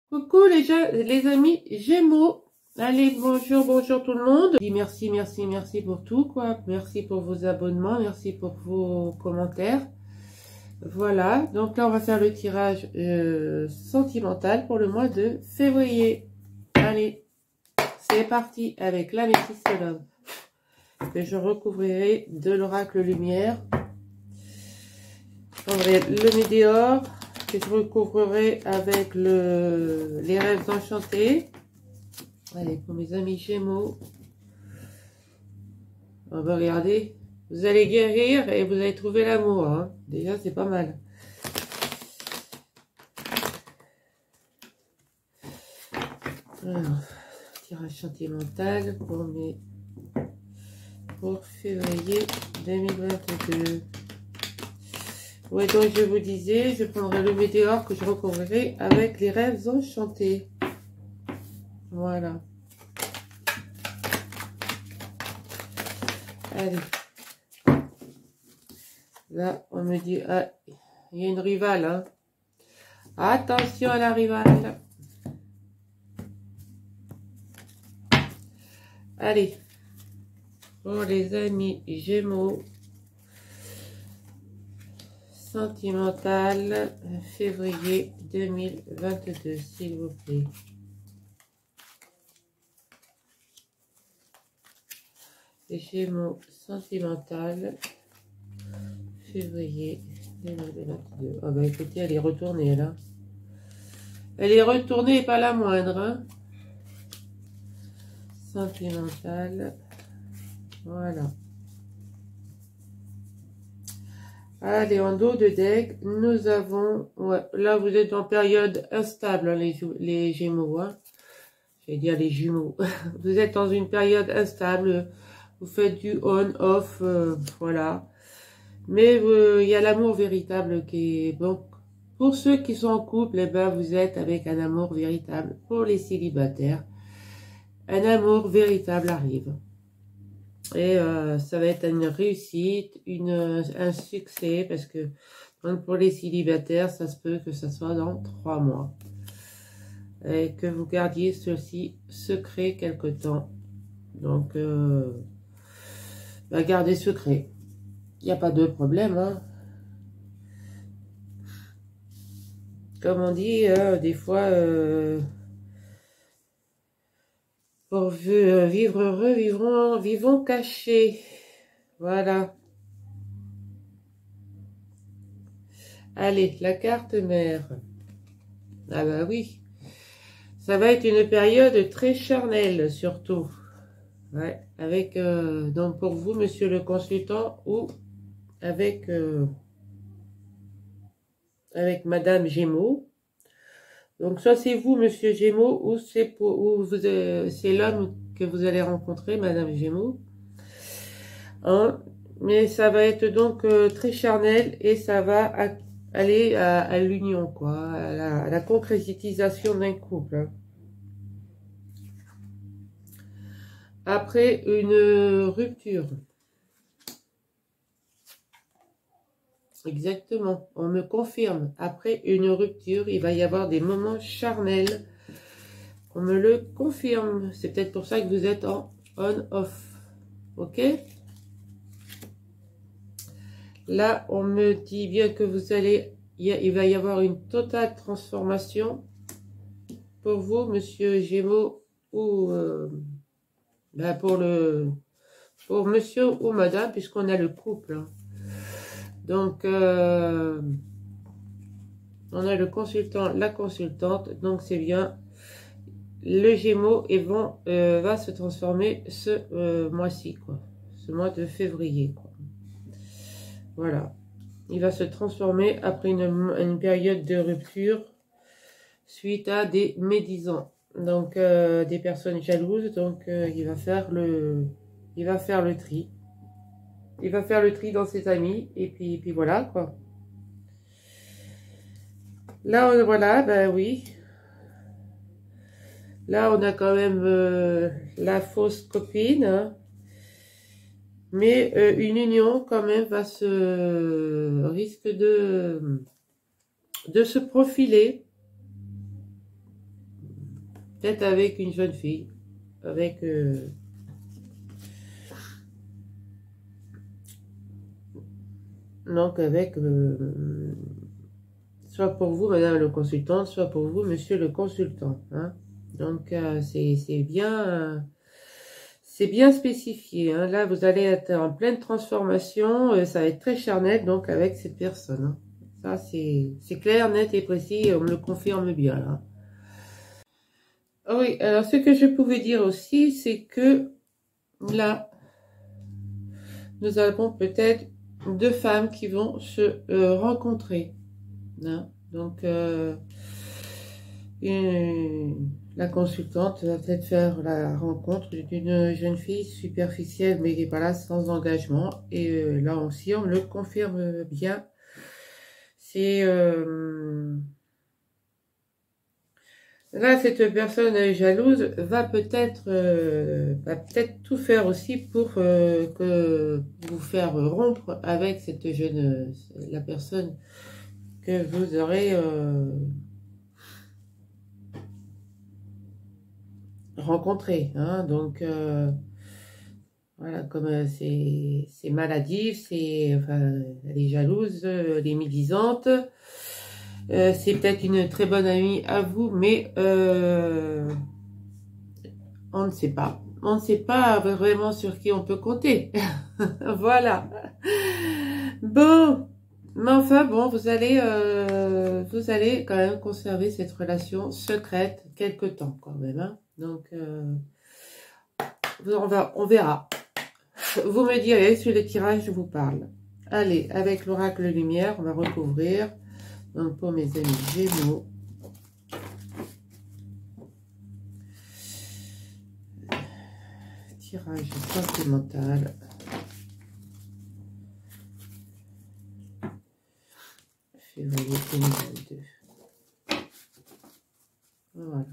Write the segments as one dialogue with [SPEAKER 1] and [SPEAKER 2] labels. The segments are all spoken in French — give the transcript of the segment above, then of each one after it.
[SPEAKER 1] Coucou les amis Gémeaux. Allez, bonjour, bonjour tout le monde. Je dis merci, merci, merci pour tout, quoi. Merci pour vos abonnements, merci pour vos commentaires. Voilà, donc là on va faire le tirage sentimental pour le mois de février. Allez, c'est parti avec l'améthyste love que je recouvrirai de l'oracle lumière. Je prendrai le météore que je recouvrerai avec les rêves enchantés. Allez, pour mes amis Gémeaux, on va regarder. Vous allez guérir et vous allez trouver l'amour. Hein. Déjà, c'est pas mal. Alors, tirage sentimental pour février 2022. Ouais, donc je vous disais, je prendrai le météore que je recouvrirai avec les rêves enchantés. Voilà. Allez. Là, on me dit, ah, il y a une rivale, hein. Attention à la rivale. Allez. Pour les amis Gémeaux. Sentimental, février 2022, s'il vous plaît. Gémeaux sentimental, février 2022. Ah bah écoutez, elle est retournée là. Elle est retournée et pas la moindre. Hein. Sentimental, voilà. Allez, en dos de deck, nous avons... Ouais, là, vous êtes en période instable, hein, les Gémeaux. Hein. J'allais dire les jumeaux. Vous êtes dans une période instable. Vous faites du on-off, voilà. Mais il y a l'amour véritable qui est... Bon, pour ceux qui sont en couple, eh ben, vous êtes avec un amour véritable. Pour les célibataires, un amour véritable arrive. Et ça va être une réussite, un succès, parce que donc pour les célibataires, ça se peut que ça soit dans 3 mois. Et que vous gardiez ceci secret quelque temps. Donc, bah, gardez secret. Il n'y a pas de problème. Hein. Comme on dit, des fois, pour vivre heureux, vivons cachés. Voilà. Allez, la carte mère. Ah bah oui. Ça va être une période très charnelle, surtout. Ouais, avec, donc pour vous, monsieur le consultant, ou avec, avec madame Gémeaux. Donc, soit c'est vous, monsieur Gémeaux, ou c'est l'homme que vous allez rencontrer, madame Gémeaux. Hein? Mais ça va être donc très charnel et ça va aller à l'union, quoi, à la concrétisation d'un couple. Hein. Après une rupture. Exactement, on me confirme. Après une rupture, il va y avoir des moments charnels. On me le confirme. C'est peut-être pour ça que vous êtes en on-off. Ok? Là, on me dit bien que vous allez... Il va y avoir une totale transformation pour vous, monsieur Gémeaux, ou ben pour monsieur ou madame, puisqu'on a le couple. Hein. Donc, on a le consultant, la consultante, donc c'est bien. Le Gémeaux va se transformer ce mois-ci, quoi. Ce mois de février, quoi. Voilà. Il va se transformer après une période de rupture suite à des médisants. Donc, des personnes jalouses. Donc, il va faire le tri. Il va faire le tri dans ses amis. Et puis voilà, quoi. Là, voilà, ben oui. Là, on a quand même la fausse copine. Hein. Mais une union, quand même, risque de se profiler. peut-être avec une jeune fille, avec... donc avec... soit pour vous, madame le consultant, soit pour vous, monsieur le consultant. Hein. Donc, c'est bien... c'est bien spécifié. Hein. Là, vous allez être en pleine transformation. Ça va être très charnel, donc, avec cette personne. Hein. Ça, c'est clair, net et précis. On me le confirme bien, là. Oui, alors, ce que je pouvais dire aussi, c'est que, là, nous avons peut-être deux femmes qui vont se rencontrer. Hein. Donc, la consultante va peut-être faire la rencontre d'une jeune fille superficielle, mais voilà, sans engagement. Et là aussi, on me le confirme bien. C'est... là, cette personne jalouse va peut-être tout faire aussi pour que vous faire rompre avec cette jeune... la personne que vous aurez... rencontrer, hein, donc voilà, comme c'est maladif, enfin, elle est jalouse, elle est médisante, c'est peut-être une très bonne amie à vous, mais on ne sait pas, vraiment sur qui on peut compter, voilà, bon, mais enfin bon, vous allez quand même conserver cette relation secrète quelque temps quand même, hein. Donc, on verra. Vous me direz sur les tirages, je vous parle. Allez, avec l'oracle lumière, on va recouvrir. Donc, pour mes amis Gémeaux. Tirage sentimental. Février 2022. Voilà.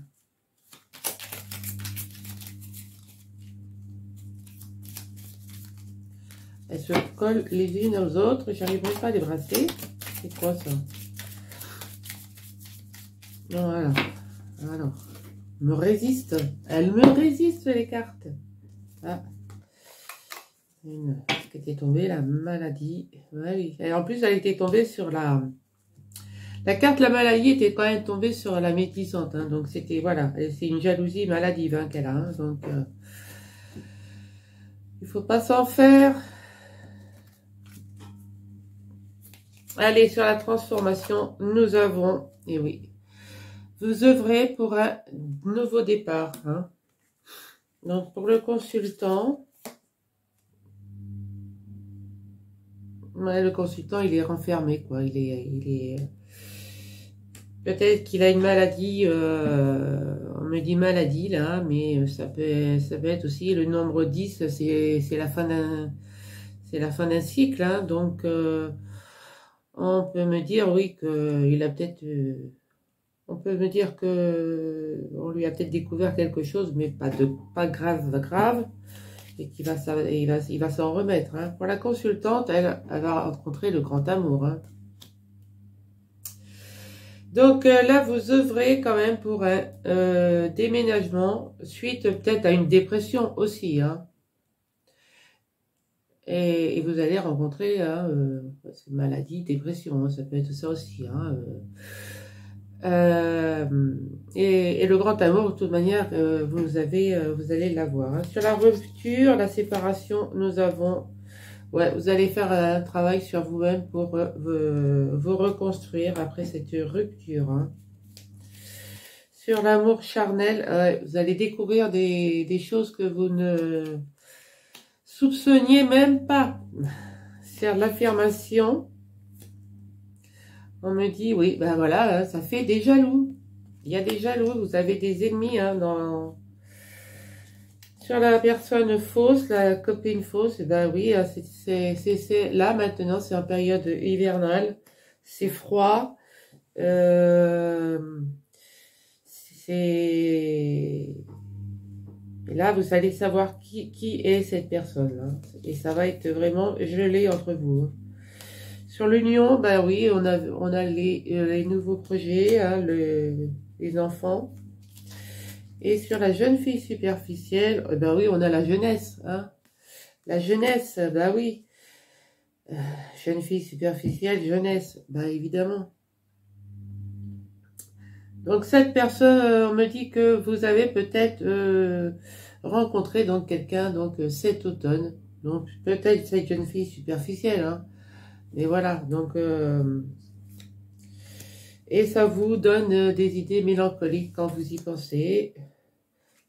[SPEAKER 1] Elles se collent les unes aux autres. J'arriverai pas à les brasser. C'est quoi ça? Voilà. Alors, me résiste. Elle me résiste les cartes. Ah. Une qui était tombée, la maladie. Ouais, oui. Et en plus, elle était tombée sur la... La carte la maladie était quand même tombée sur la médisante. Hein, donc, c'était... Voilà. C'est une jalousie maladive hein, qu'elle a. Hein, donc, il faut pas s'en faire. Allez, sur la transformation, nous avons, et oui, vous œuvrez pour un nouveau départ. Hein. Donc, pour le consultant, ouais, le consultant, il est renfermé, quoi. Il est peut-être qu'il a une maladie, on me dit maladie, là, mais ça peut être aussi le nombre 10, c'est la fin d'un cycle, hein, donc... on peut me dire, oui, qu'il a peut-être... on peut me dire que on lui a peut-être découvert quelque chose, mais pas grave, et qu'il va, il va s'en remettre. Hein. Pour la consultante, elle va rencontrer le grand amour. Hein. Donc là, vous œuvrez quand même pour un déménagement, suite peut-être à une dépression aussi. Hein. Et vous allez rencontrer hein, maladie, dépression, hein, ça peut être ça aussi. Hein, et le grand amour, de toute manière, vous allez l'avoir. Hein. Sur la rupture, la séparation, nous avons... Ouais, vous allez faire un travail sur vous-même pour vous reconstruire après cette rupture. Hein. Sur l'amour charnel, vous allez découvrir des choses que vous ne... soupçonniez même pas. Sur l'affirmation, on me dit, oui, ben voilà, ça fait des jaloux. Il y a des jaloux, vous avez des ennemis hein, sur la personne fausse, la copine fausse, ben oui, c'est là maintenant, c'est en période hivernale, c'est froid, et là, vous allez savoir qui est cette personne. Hein. Et ça va être vraiment gelé entre vous. Hein. Sur l'union, ben oui, on a les nouveaux projets, hein, les enfants. Et sur la jeune fille superficielle, ben oui, on a la jeunesse. Hein. La jeunesse, ben oui. Jeune fille superficielle, jeunesse, ben évidemment. Donc cette personne, on me dit que vous avez peut-être rencontré donc quelqu'un donc cet automne. Donc peut-être cette jeune fille superficielle, hein. Mais voilà, donc et ça vous donne des idées mélancoliques quand vous y pensez.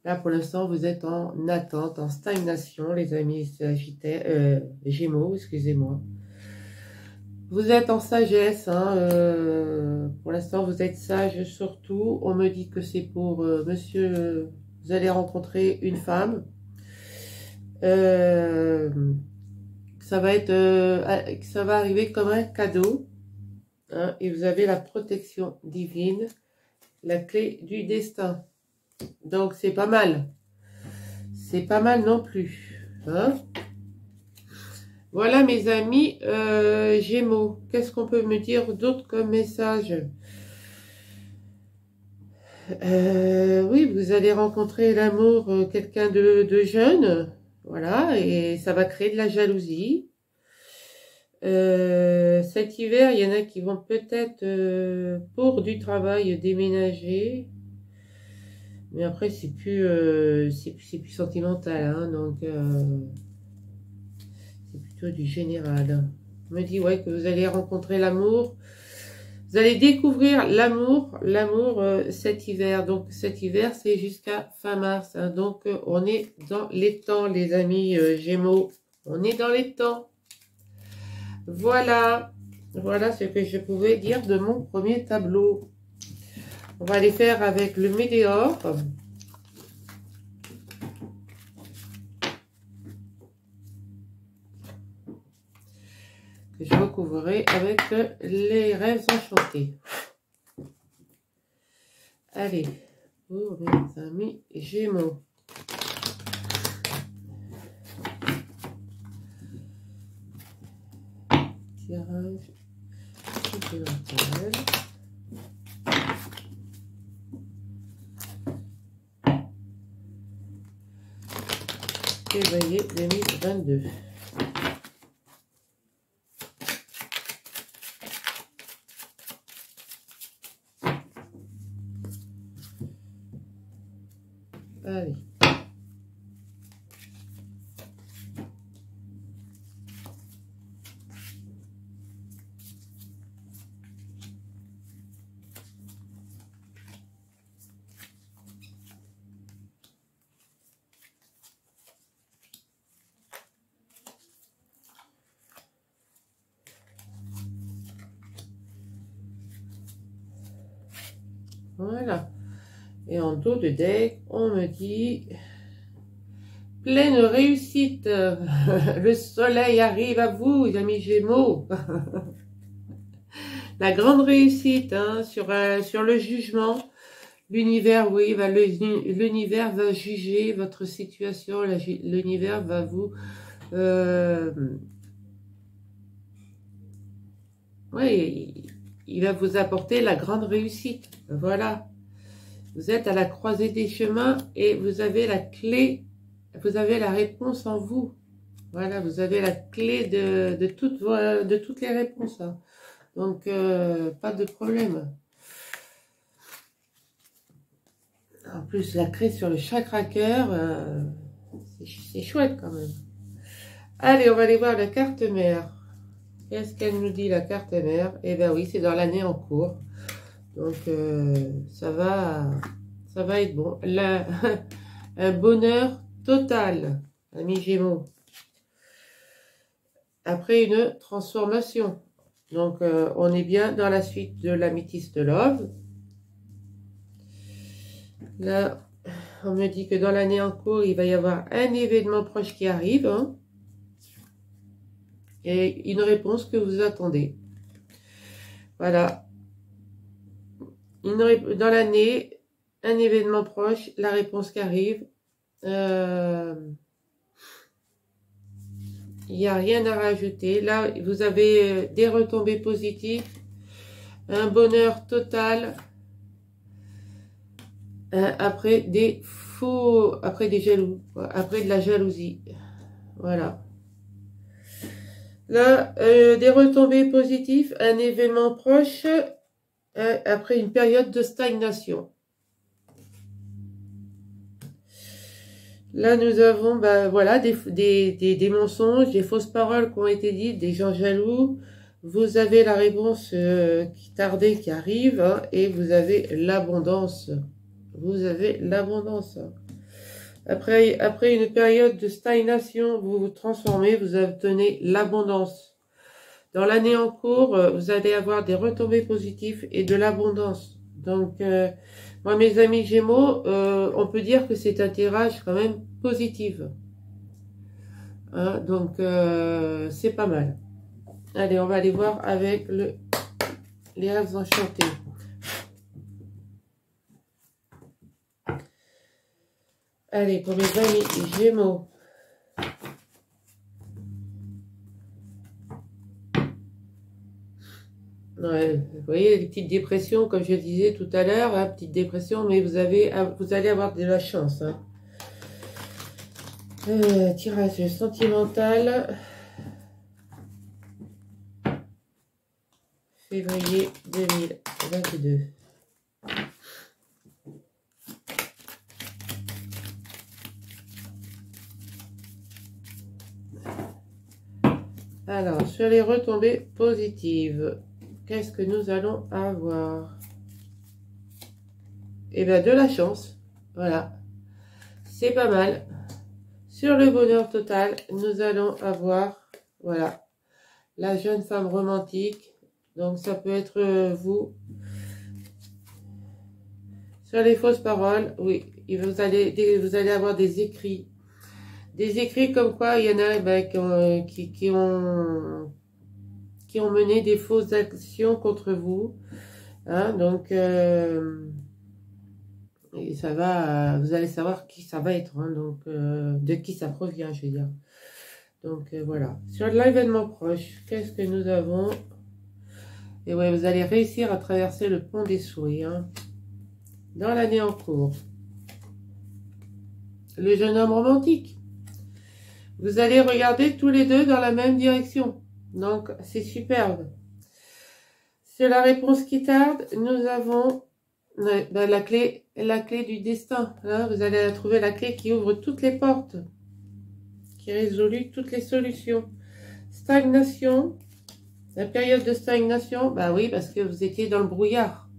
[SPEAKER 1] Là pour l'instant vous êtes en attente, en stagnation, les amis Sagittaires, Gémeaux, excusez-moi. Vous êtes en sagesse, hein, pour l'instant vous êtes sage surtout. On me dit que c'est pour monsieur, vous allez rencontrer une femme. Ça va arriver comme un cadeau. Hein, et vous avez la protection divine, la clé du destin. Donc c'est pas mal. C'est pas mal non plus. Hein. Voilà mes amis Gémeaux. Qu'est-ce qu'on peut me dire d'autre comme message? Oui, vous allez rencontrer l'amour, quelqu'un de jeune. Voilà, et ça va créer de la jalousie. Cet hiver, il y en a qui vont peut-être pour du travail déménager. Mais après, c'est plus sentimental, hein, donc c'est plutôt du général. On me dit ouais que vous allez rencontrer l'amour. Vous allez découvrir l'amour cet hiver. Donc cet hiver, c'est jusqu'à fin mars. Hein. Donc on est dans les temps, les amis Gémeaux. On est dans les temps. Voilà. Voilà ce que je pouvais dire de mon premier tableau. On va aller faire avec le météore. Que je recouvrerai avec les rêves enchantés. Allez, pour mes amis Gémeaux. Tirage supplémentaire. Février 2022. Allez. Voilà. Et en dos de deck, on me dit pleine réussite. Le soleil arrive à vous, les amis Gémeaux. La grande réussite hein, sur le jugement. L'univers, oui, l'univers va juger votre situation. L'univers va vous... oui, il va vous apporter la grande réussite. Voilà. Vous êtes à la croisée des chemins et vous avez la clé, vous avez la réponse en vous. Voilà, vous avez la clé de toutes les réponses. Hein. Donc, pas de problème. En plus, la clé sur le chakra cœur, c'est chouette quand même. Allez, on va aller voir la carte mère. Qu'est-ce qu'elle nous dit, la carte mère? Eh bien oui, c'est dans l'année en cours. Donc, ça va être bon. Un bonheur total, amis Gémeaux. Après une transformation. Donc, on est bien dans la suite de l'Améthyste Love. Là, on me dit que dans l'année en cours, il va y avoir un événement proche qui arrive. Hein, et une réponse que vous attendez. Voilà. Dans l'année, un événement proche, la réponse qui arrive. Il n'y a rien à rajouter. Là, vous avez des retombées positives. Un bonheur total. après des faux, après des jaloux, après de la jalousie. Voilà. Là, des retombées positives, un événement proche, après une période de stagnation. Là, nous avons voilà, des mensonges, des fausses paroles qui ont été dites, des gens jaloux. Vous avez la réponse qui tardait, qui arrive, hein, et vous avez l'abondance. Vous avez l'abondance. Après une période de stagnation, vous vous transformez, vous obtenez l'abondance. Dans l'année en cours, vous allez avoir des retombées positives et de l'abondance. Donc, moi, mes amis Gémeaux, on peut dire que c'est un tirage quand même positif. Hein, donc, c'est pas mal. Allez, on va aller voir avec les rêves enchantés. Allez, pour mes amis Gémeaux. Ouais, vous voyez, les petites dépressions, comme je disais tout à l'heure, hein, petite dépression, mais vous allez avoir de la chance. Hein. Tirage sentimental. Février 2022. Alors, sur les retombées positives, qu'est-ce que nous allons avoir? Eh bien, de la chance. Voilà. C'est pas mal. Sur le bonheur total, nous allons avoir, voilà, la jeune femme romantique. Donc, ça peut être vous. Sur les fausses paroles, oui, vous allez avoir des écrits. Des écrits comme quoi il y en a qui ont mené des fausses actions contre vous. Hein, donc, et ça va, vous allez savoir qui ça va être. Hein, donc, de qui ça provient, je veux dire. Donc, voilà. Sur l'événement proche, qu'est-ce que nous avons? Et ouais, vous allez réussir à traverser le pont des souris. Hein, dans l'année en cours. Le jeune homme romantique. Vous allez regarder tous les deux dans la même direction. Donc, c'est superbe. Sur la réponse qui tarde, nous avons la clé du destin. Hein, vous allez trouver la clé qui ouvre toutes les portes, qui résout toutes les solutions. Stagnation. La période de stagnation, bah oui, parce que vous étiez dans le brouillard.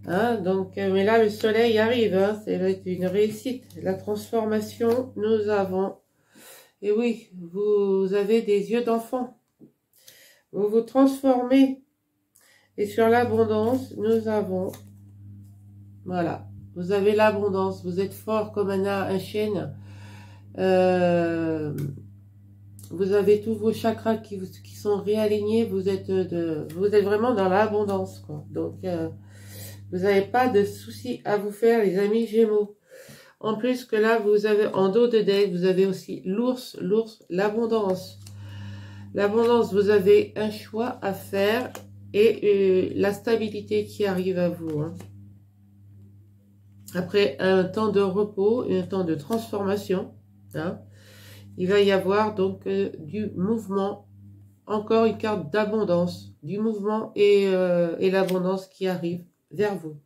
[SPEAKER 1] Hein, donc, mais là, le soleil arrive. Hein, c'est une réussite. La transformation, nous avons... Et oui, vous avez des yeux d'enfant. Vous vous transformez. Et sur l'abondance, nous avons... Voilà. Vous avez l'abondance. Vous êtes fort comme un chêne. Vous avez tous vos chakras qui sont réalignés. Vous êtes vraiment dans l'abondance, quoi. Donc, vous n'avez pas de soucis à vous faire, les amis Gémeaux. En plus que là, vous avez en dos de deck, vous avez aussi l'ours, l'abondance. L'abondance, vous avez un choix à faire et la stabilité qui arrive à vous. Hein. Après un temps de repos, un temps de transformation, hein, il va y avoir donc du mouvement, encore une carte d'abondance, du mouvement et l'abondance qui arrive vers vous.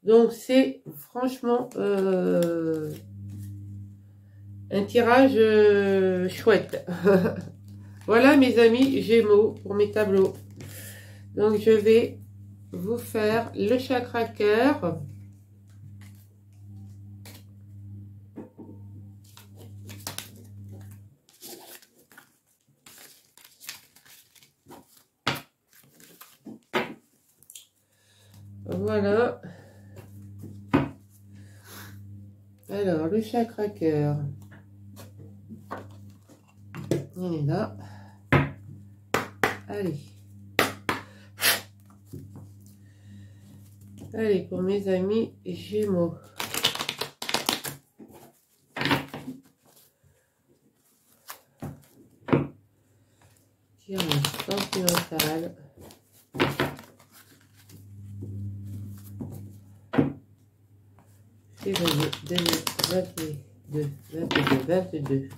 [SPEAKER 1] Donc, c'est franchement un tirage chouette. Voilà, mes amis Gémeaux, pour mes tableaux. Donc, je vais vous faire le chakra cœur. Voilà. Alors, le chakra cœur. On est là. Allez. Allez, pour mes amis Gémeaux. Tirage sentimental. février 2022, 22.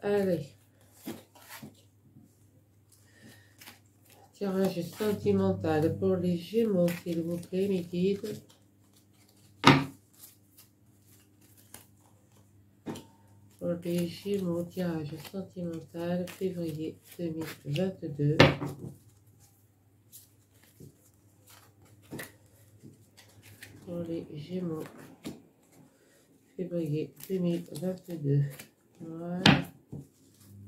[SPEAKER 1] Allez. Tirage sentimental pour les Gémeaux, s'il vous plaît, mes guides. Pour les Gémeaux, tirage sentimental, février 2022. Pour les Gémeaux, février 2022. Voilà.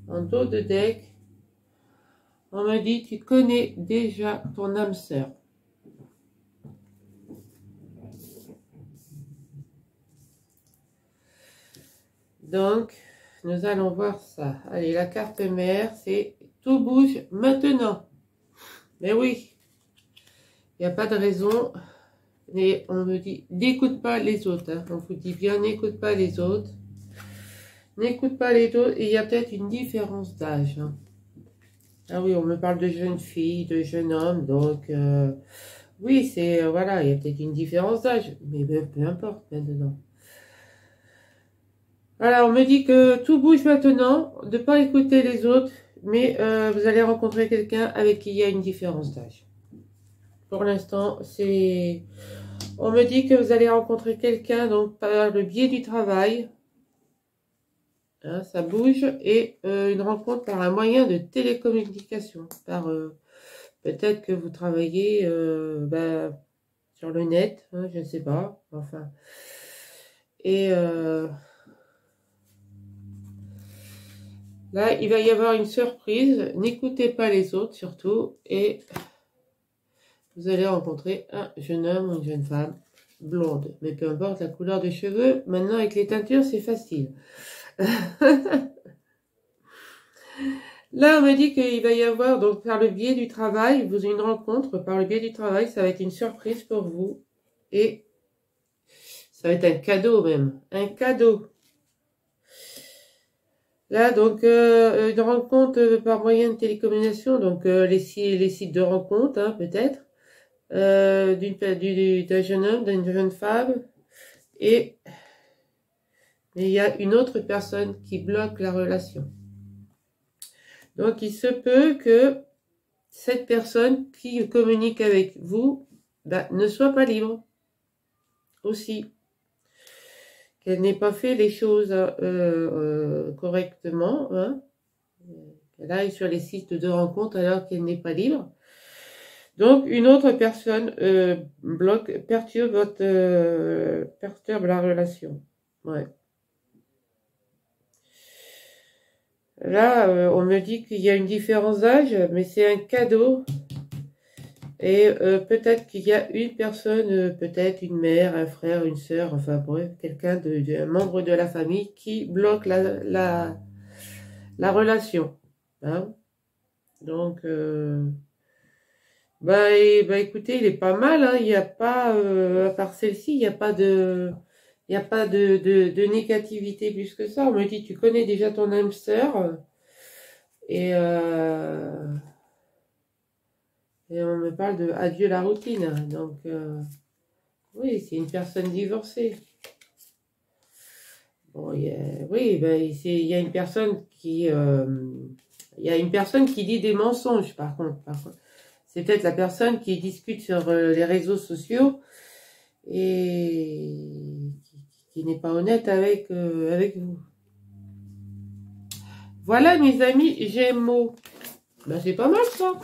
[SPEAKER 1] En dos de deck, on m'a dit, tu connais déjà ton âme sœur. Donc, nous allons voir ça. Allez, la carte mère, c'est tout bouge maintenant. Mais oui, il n'y a pas de raison. Et on me dit, n'écoute pas les autres. Hein. On vous dit bien, n'écoute pas les autres. N'écoute pas les autres. Et il y a peut-être une différence d'âge. Hein. Ah oui, on me parle de jeunes filles, de jeunes hommes. Donc, oui, c'est, voilà, il y a peut-être une différence d'âge. Mais peu importe maintenant. Voilà, on me dit que tout bouge maintenant, de ne pas écouter les autres, mais vous allez rencontrer quelqu'un avec qui il y a une différence d'âge. Pour l'instant, c'est... On me dit que vous allez rencontrer quelqu'un donc par le biais du travail. Hein, ça bouge. Et une rencontre par un moyen de télécommunication. Par peut-être que vous travaillez sur le net, hein, je ne sais pas. Enfin. Et... là, il va y avoir une surprise. N'écoutez pas les autres, surtout. Et vous allez rencontrer un jeune homme ou une jeune femme blonde. Mais peu importe la couleur de cheveux. Maintenant, avec les teintures, c'est facile. Là, on me dit qu'il va y avoir, donc, par le biais du travail, vous une rencontre par le biais du travail. Ça va être une surprise pour vous. Et ça va être un cadeau, même. Un cadeau. Là, donc, une rencontre par moyen de télécommunication, donc les sites de rencontre, hein, peut-être, d'un jeune homme, d'une jeune femme, et il y a une autre personne qui bloque la relation. Donc, il se peut que cette personne qui communique avec vous ne soit pas libre aussi. Qu'elle n'ait pas fait les choses correctement, hein. Elle aille sur les sites de rencontre alors qu'elle n'est pas libre. Donc, une autre personne perturbe la relation. Ouais. Là, on me dit qu'il y a une différence d'âge, mais c'est un cadeau. Et peut-être qu'il y a une personne, peut-être une mère, un frère, une sœur, enfin bref, quelqu'un un membre de la famille qui bloque la relation. Hein. Donc, écoutez, il est pas mal. Hein. Il n'y a pas, à part celle-ci, il n'y a pas de négativité plus que ça. On me dit, tu connais déjà ton âme sœur. Et on me parle de adieu la routine. Donc, oui, c'est une personne divorcée. Bon, il y a une personne qui... il y a une personne qui dit des mensonges, par contre. C'est peut-être la personne qui discute sur les réseaux sociaux et qui n'est pas honnête avec vous. Voilà, mes amis Gémeaux. Ben, c'est pas mal, ça.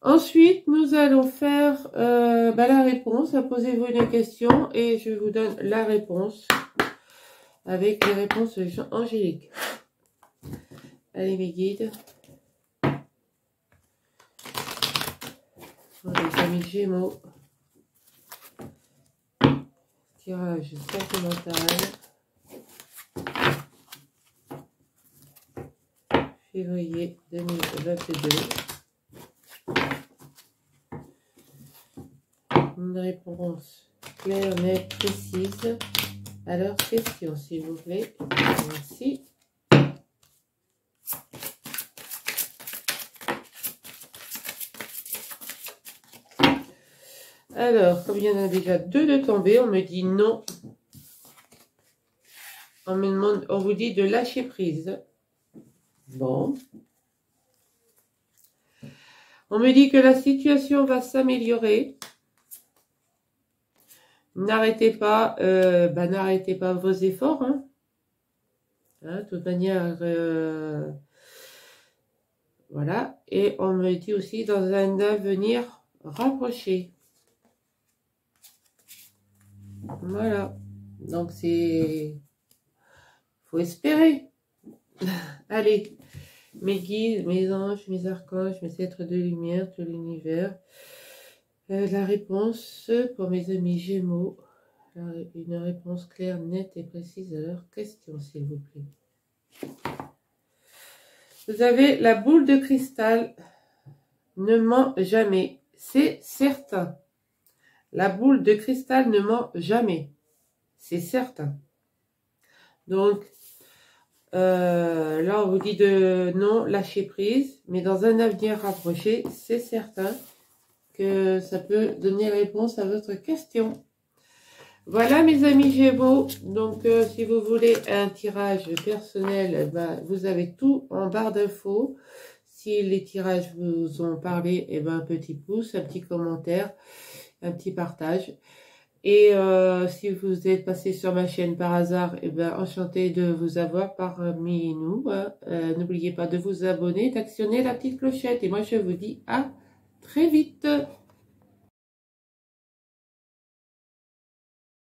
[SPEAKER 1] Ensuite, nous allons faire la réponse. Posez-vous une question et je vous donne la réponse avec les réponses angéliques. Allez, mes guides. Pour les amis Gémeaux. Tirage sentimental. Février 2022. Une réponse claire, nette, précise à leurs questions, s'il vous plaît. Merci. Alors, comme il y en a déjà 2 de tomber, on me dit non. On me demande, on vous dit de lâcher prise. Bon. On me dit que la situation va s'améliorer. N'arrêtez pas, n'arrêtez pas vos efforts. Hein. Hein, de toute manière, voilà. Et on me dit aussi dans un avenir rapproché. Voilà. Donc c'est... faut espérer. Allez. Mes guides, mes anges, mes archanges, mes êtres de lumière, de l'univers. La réponse pour mes amis Gémeaux. Une réponse claire, nette et précise à leurs questions, s'il vous plaît. Vous avez la boule de cristal. Ne ment jamais. C'est certain. La boule de cristal ne ment jamais. C'est certain. Donc, là, on vous dit de non, lâcher prise. Mais dans un avenir rapproché, c'est certain que ça peut donner réponse à votre question. Voilà mes amis Gémeaux, donc si vous voulez un tirage personnel, vous avez tout en barre d'infos. Si les tirages vous ont parlé, un petit pouce, un petit commentaire, un petit partage. Et si vous êtes passé sur ma chaîne par hasard, enchanté de vous avoir parmi nous. N'oubliez pas de vous abonner, d'actionner la petite clochette. Et moi je vous dis à très vite.